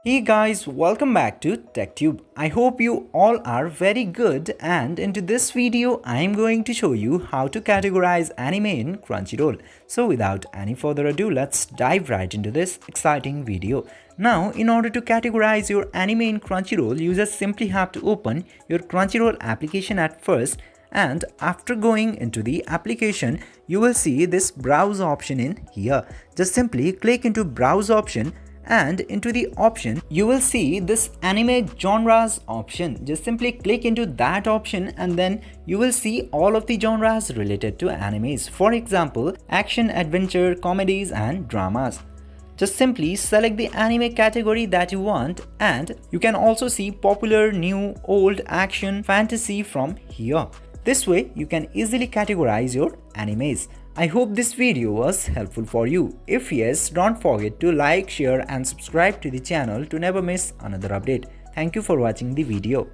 Hey guys, welcome back to TechTube. I hope you all are very good, and into this video I am going to show you how to categorize anime in Crunchyroll. So without any further ado, let's dive right into this exciting video. Now, in order to categorize your anime in Crunchyroll, you just simply have to open your Crunchyroll application at first, and after going into the application you will see this browse option in here. Just simply click into browse option, and into the option you will see this anime genres option. Just simply click into that option and then you will see all of the genres related to animes. For example, action, adventure, comedies and dramas. Just simply select the anime category that you want, and you can also see popular, new, old, action, fantasy from here. This way you can easily categorize your animes. I hope this video was helpful for you. If yes, don't forget to like, share and subscribe to the channel to never miss another update. Thank you for watching the video.